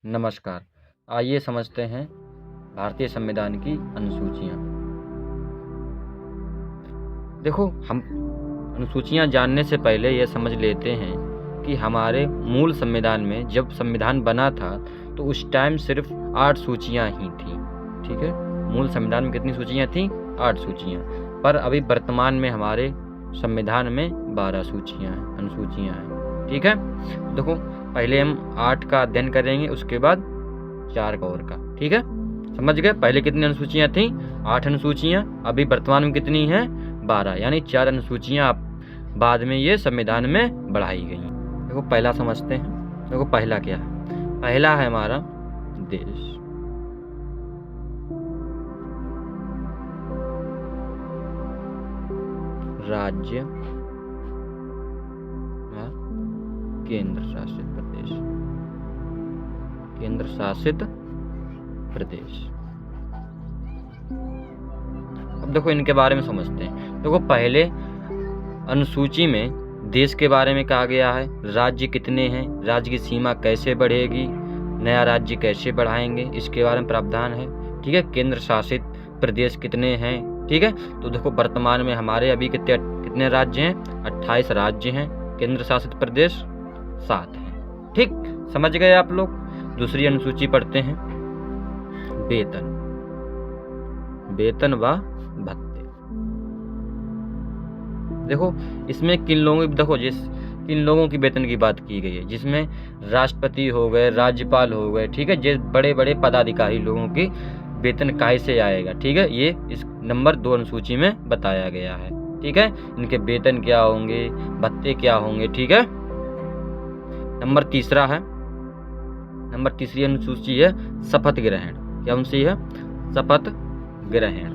नमस्कार। आइए समझते हैं भारतीय संविधान की अनुसूचियाँ। देखो, हम अनुसूचियाँ जानने से पहले यह समझ लेते हैं कि हमारे मूल संविधान में जब संविधान बना था तो उस टाइम सिर्फ 8 सूचियाँ ही थीं। ठीक है, मूल संविधान में कितनी सूचियाँ थीं? 8 सूचियाँ। पर अभी वर्तमान में हमारे संविधान में 12 सूचियाँ हैं, अनुसूचियाँ हैं। ठीक है, देखो पहले हम 8 का अध्ययन करेंगे, उसके बाद 4 का और का। ठीक है, समझ गए? पहले कितनी अनुसूचियाँ थीं? 8 अनुसूचियाँ। अभी वर्तमान में कितनी हैं? 12, यानी 4 अनुसूचियाँ बाद में ये संविधान में बढ़ाई गई। देखो पहला समझते हैं। देखो पहला क्या है? पहला है हमारा देश। राज्य केंद्र शासित प्रदेश। केंद्र शासित प्रदेश। अब देखो इनके बारे में समझते हैं। देखो पहले अनुसूची में देश के बारे में कहा गया है, राज्य कितने हैं, राज्य की सीमा कैसे बढ़ेगी, नया राज्य कैसे बढ़ाएंगे, इसके बारे में प्रावधान है। ठीक है, केंद्र शासित प्रदेश कितने हैं। ठीक है, तो देखो वर्तमान में हमारे अभी कितने राज्य हैं? 28 राज्य हैं। केंद्र शासित प्रदेश 7 हैं। ठीक, समझ गए आप लोग? दूसरी अनुसूची पढ़ते हैं। वेतन, वेतन व भत्ते। देखो इसमें किन लोगों की वेतन की बात की गई है, जिसमें राष्ट्रपति हो गए, राज्यपाल हो गए। ठीक है, जो बड़े बड़े पदाधिकारी लोगों की वेतन कैसे आएगा। ठीक है, ये इस नंबर 2 अनुसूची में बताया गया है। ठीक है, इनके वेतन क्या होंगे, भत्ते क्या होंगे। ठीक है, नंबर तीसरा है, नंबर तीसरी अनुसूची है शपथ ग्रहण। क्या उनसी है? शपथ ग्रहण।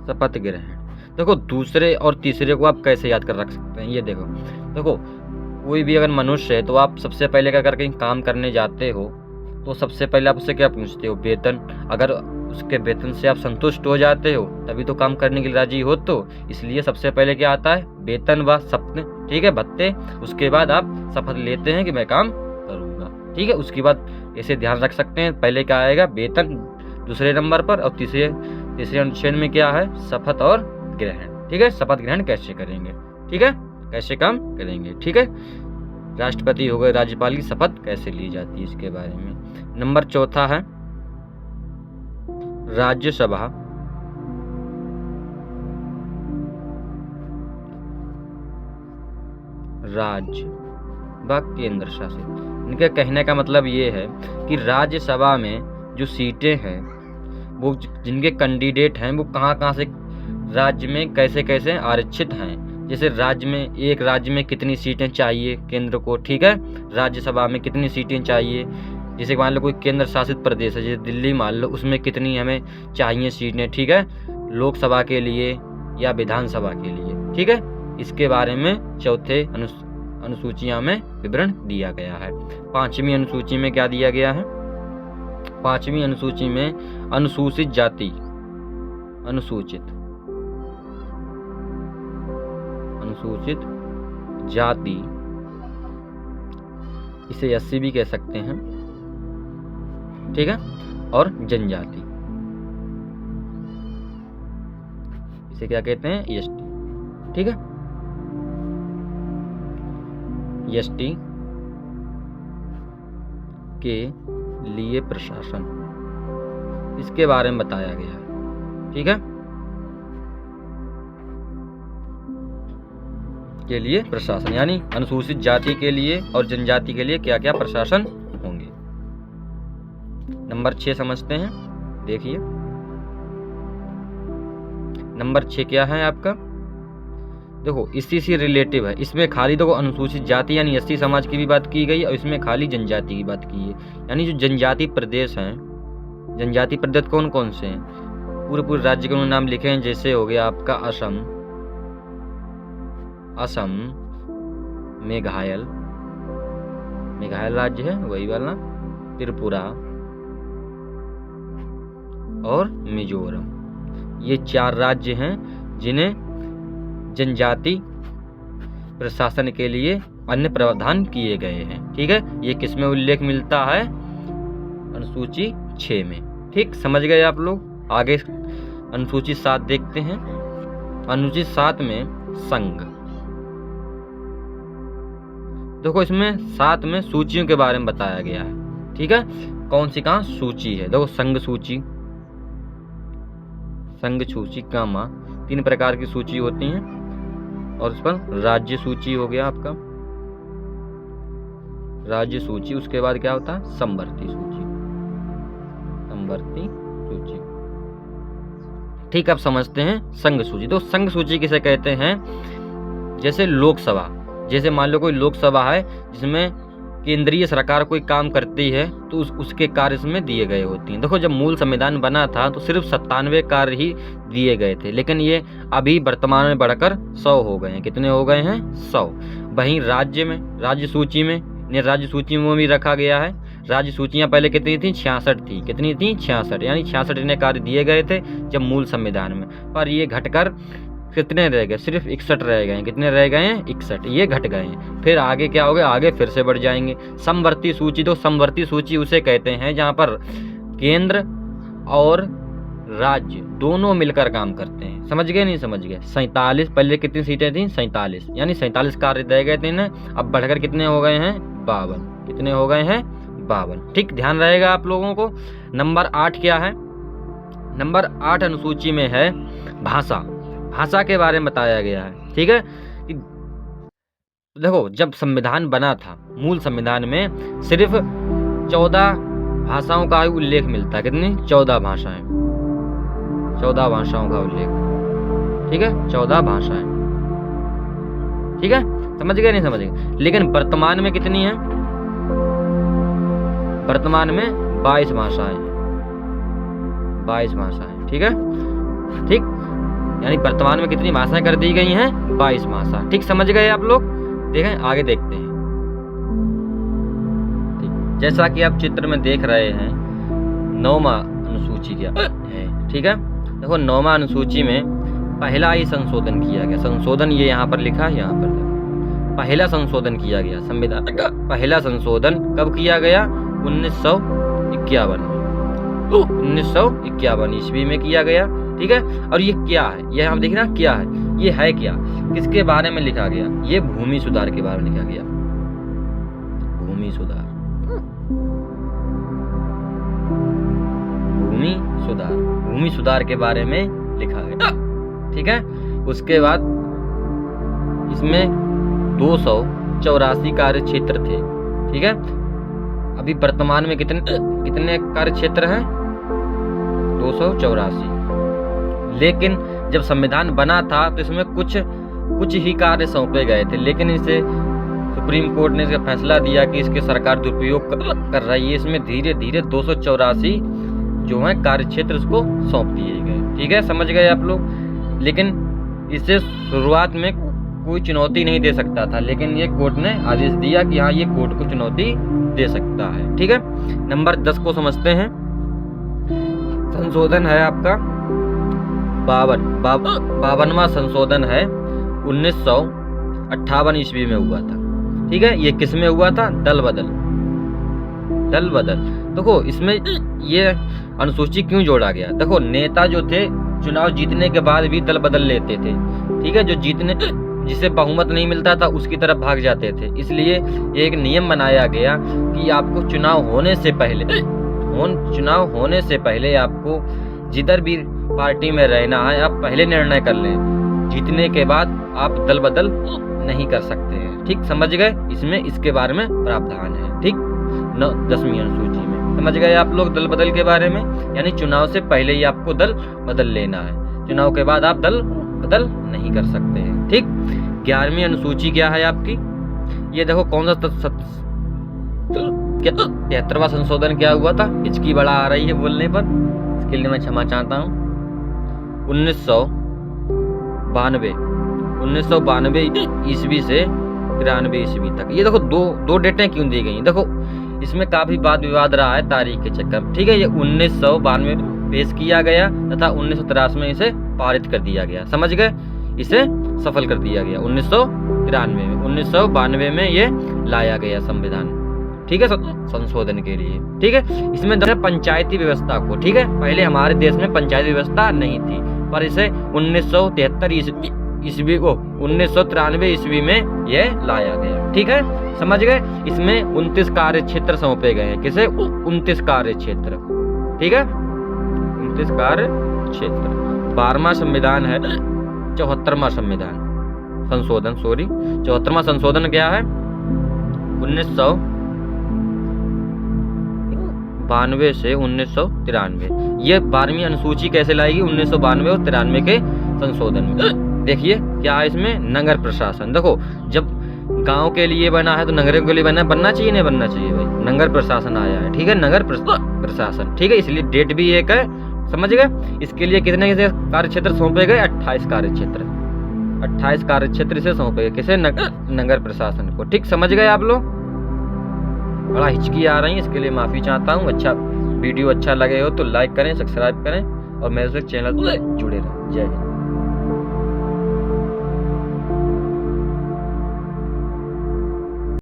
शपथ ग्रहण। देखो दूसरे और तीसरे को आप कैसे याद कर रख सकते हैं, ये देखो कोई भी अगर मनुष्य है तो आप सबसे पहले क्या करके काम करने जाते हो तो सबसे पहले आप उससे क्या पूछते हो? वेतन। अगर उसके वेतन से आप संतुष्ट हो जाते हो तभी तो काम करने के लिए राजी हो। तो इसलिए सबसे पहले क्या आता है? वेतन व शपथ। ठीक है, भत्ते। उसके बाद आप शपथ लेते हैं कि मैं काम करूँगा। ठीक है, उसके बाद ऐसे ध्यान रख सकते हैं, पहले क्या आएगा? वेतन दूसरे नंबर पर, और तीसरे अनुच्छेद में क्या है? शपथ और ग्रहण। ठीक है, शपथ ग्रहण कैसे करेंगे। ठीक है, कैसे काम करेंगे। ठीक है, राष्ट्रपति हो गए, राज्यपाल की शपथ कैसे ली जाती है, इसके बारे में। नंबर चौथा है राज्यसभा। राज्य व केंद्र शासित। इनके कहने का मतलब ये है कि राज्यसभा में जो सीटें हैं वो जिनके कैंडिडेट हैं वो कहाँ से राज्य में कैसे कैसे आरक्षित हैं। जैसे एक राज्य में कितनी सीटें चाहिए केंद्र को। ठीक है, राज्यसभा में कितनी सीटें चाहिए। जैसे मान लो कोई केंद्र शासित प्रदेश है, जैसे दिल्ली मान लो, उसमें कितनी हमें चाहिए सीटें। ठीक है, लोकसभा के लिए या विधानसभा के लिए। ठीक है, इसके बारे में चौथे अनुसूचिया में विवरण दिया गया है। 5वीं अनुसूची में क्या दिया गया है? 5वीं अनुसूची में अनुसूचित जाति, अनुसूचित जाति, इसे एससी भी कह सकते हैं। ठीक है, और जनजाति, इसे क्या कहते हैं? एसटी। ठीक है, एसटी के लिए प्रशासन, इसके बारे में बताया गया है। ठीक है, के लिए प्रशासन, यानी अनुसूचित जाति के लिए और जनजाति के लिए क्या क्या प्रशासन होंगे। नंबर 6 समझते हैं। देखिए नंबर 6 क्या है आपका? देखो इसी से रिलेटिव है। इसमें खाली देखो अनुसूचित जाति यानी एसटी समाज की भी बात की गई और इसमें खाली जनजाति की बात की है। यानी जो जनजाति प्रदेश हैं, जनजाति प्रदेश कौन कौन से हैं? पूरे राज्य के नाम लिखे हैं। जैसे हो गया आपका असम, मेघालय राज्य है वही वाला, त्रिपुरा और मिजोरम। ये 4 राज्य हैं जिन्हें जनजाति प्रशासन के लिए अन्य प्रावधान किए गए हैं। ठीक है, ये किसमें उल्लेख मिलता है? अनुसूची 6 में। ठीक, समझ गए आप लोग। आगे अनुसूची 7 देखते हैं। अनुसूची 7 में संघ। देखो इसमें 7 में सूचियों के बारे में बताया गया है। ठीक है, कौन सी कहाँ सूची है। देखो संघ सूची, संघ सूची कामा 3 प्रकार की सूची होती हैं, और उस पर राज्य सूची हो गया आपका, राज्य सूची। उसके बाद क्या होता है, समवर्ती सूची, समवर्ती सूची। ठीक, अब समझते हैं संघ सूची। तो संघ सूची किसे कहते हैं, जैसे लोकसभा, जैसे मान लो कोई लोकसभा है जिसमें केंद्रीय सरकार कोई काम करती है तो उसके कार्य इसमें दिए गए होते हैं। देखो जब मूल संविधान बना था तो सिर्फ 97 कार्य ही दिए गए थे, लेकिन ये अभी वर्तमान में बढ़कर 100 हो गए हैं। कितने हो गए हैं, 100। वहीं राज्य में, राज्य सूची में, राज्य सूची में भी रखा गया है। राज्य सूचियां पहले कितनी थी, 66 थी। कितनी थी, 66, यानी 66 इतने कार्य दिए गए थे जब मूल संविधान में, पर ये घटकर कितने रह गए, सिर्फ 61 रह गए हैं। कितने रह गए हैं, 61, ये घट गए हैं। फिर आगे क्या हो गया, आगे फिर से बढ़ जाएंगे। समवर्ती सूची, तो समवर्ती सूची उसे कहते हैं जहां पर केंद्र और राज्य दोनों मिलकर काम करते हैं। समझ गए, नहीं समझ गए। 47, पहले कितनी सीटें थी, 47, यानी 47 कार्य दिए गए थे ना, अब बढ़कर कितने हो गए हैं, 52। कितने हो गए हैं, 52। ठीक, ध्यान रहेगा आप लोगों को। नंबर 8 क्या है, नंबर 8 अनुसूची में है भाषा। भाषा के बारे में बताया गया है। ठीक है, देखो जब संविधान बना था, मूल संविधान में सिर्फ 14 भाषाओं का उल्लेख मिलता है। कितनी, 14 भाषाएं, 14 भाषाओं का उल्लेख। ठीक है, 14 भाषाएं। ठीक है, समझ गए, नहीं समझ गए। लेकिन वर्तमान में कितनी है, वर्तमान में 22 भाषाएं, 22 भाषाएं। ठीक है, ठीक, यानी वर्तमान में कितनी भाषाएं कर दी गई हैं, 22 भाषा। ठीक, समझ गए आप लोग। देखें आगे देखते हैं। ठीक, जैसा कि आप चित्र में देख रहे हैं, 9वां अनुसूची क्या है। ठीक है, देखो 9वां अनुसूची में पहला ही संशोधन किया गया। संशोधन ये यहाँ पर लिखा है, यहाँ पर पहला संशोधन किया गया संविधान का। पहला संशोधन कब किया गया, 1951 में, 1951 ईस्वी में किया गया। ठीक है, और ये क्या है, ये हम देखना क्या है, ये है क्या, किसके बारे में लिखा गया, ये भूमि सुधार के बारे में लिखा गया। भूमि सुधार, भूमि सुधार, भूमि सुधार के बारे में लिखा गया। ठीक है, उसके बाद इसमें 284 कार्य क्षेत्र थे। ठीक है, अभी वर्तमान में कितने कार्य क्षेत्र हैं, 284। लेकिन जब संविधान बना था तो इसमें कुछ ही कार्य सौंपे गए थे, लेकिन इसे सुप्रीम कोर्ट ने इसका फैसला दिया कि इसके सरकार दुरुपयोग कर रही है। इसमें धीरे धीरे 284 जो है कार्य क्षेत्र उसको सौंप दिए गए। ठीक है, समझ गए आप लोग। लेकिन इसे शुरुआत में कोई चुनौती नहीं दे सकता था, लेकिन ये कोर्ट ने आदेश दिया कि हाँ ये कोर्ट को चुनौती दे सकता है। ठीक है, नंबर 10 को समझते हैं। संशोधन है आपका 52वां संशोधन है, 1958 ईस्वी में हुआ था। ठीक है, ये किस में हुआ था, दल बदल, दल बदल। देखो इसमें ये अनुसूची क्यों जोड़ा गया, देखो नेता जो थे चुनाव जीतने के बाद भी दल बदल लेते थे। ठीक है, जो जीतने जिसे बहुमत नहीं मिलता था उसकी तरफ भाग जाते थे। इसलिए ये एक नियम बनाया गया कि आपको चुनाव होने से पहले आपको जिधर भी पार्टी में रहना है आप पहले निर्णय कर लें, जीतने के बाद आप दल बदल नहीं कर सकते हैं। ठीक, समझ गए, इसमें इसके बारे में प्रावधान है। ठीक, 10वीं अनुसूची में समझ गए आप लोग दल बदल के बारे में, यानी चुनाव से पहले ही आपको दल बदल लेना है, चुनाव के बाद आप दल बदल नहीं कर सकते हैं। ठीक, 11वीं अनुसूची क्या है आपकी, ये देखो कौन सा 73वां संशोधन क्या हुआ था, हिचकी बड़ा आ रही है बोलने पर, इसके लिए मैं क्षमा चाहता हूँ। 1992 ईस्वी से 93 ईस्वी तक। ये देखो दो डेटें क्यों दी गई, देखो इसमें काफी वाद विवाद रहा है तारीख के चक्कर। ठीक है, ये 1992 में पेश किया गया तथा 1983 में इसे पारित कर दिया गया। समझ गए, इसे सफल कर दिया गया 1993 में। 1992 में ये लाया गया संविधान। ठीक है, संशोधन के लिए। ठीक है, इसमें पंचायती व्यवस्था को, ठीक है, पहले हमारे देश में पंचायती व्यवस्था नहीं थी, पर इसे 1973 ईस्वी को 1993 ईस्वी में यह लाया गया। ठीक है, समझ गए। इसमें 29 कार्य क्षेत्र सौंपे गए हैं। किसे? 29 कार्य क्षेत्र। ठीक है, 29 कार्य क्षेत्र। 12वां संविधान है, 74वां संविधान संशोधन, सॉरी 74वां संशोधन क्या है? 1992 से 1993। ये 12वीं अनुसूची कैसे लाएगी? 1992 और 93 के संशोधन में। देखिए क्या है इसमें? नगर प्रशासन। देखो, जब गांव के लिए बना है तो नगरों के लिए बनना चाहिए, नहीं बनना चाहिए भाई? नगर प्रशासन आया है, ठीक है, नगर प्रशासन। ठीक है, इसलिए डेट भी एक है, समझ गए। इसके लिए कितने कार्य क्षेत्र सौंपे गए? 28 कार्य क्षेत्र। 28 कार्य क्षेत्र से सौंपे गए। किसे? नगर प्रशासन को। ठीक, समझ गए आप लोग? बड़ा हिचकी आ रही है, इसके लिए माफी चाहता हूँ। अच्छा वीडियो अच्छा लगे हो तो लाइक करें, सब्सक्राइब करें और मेरे से चैनल जुड़े रहें। जय हिंद।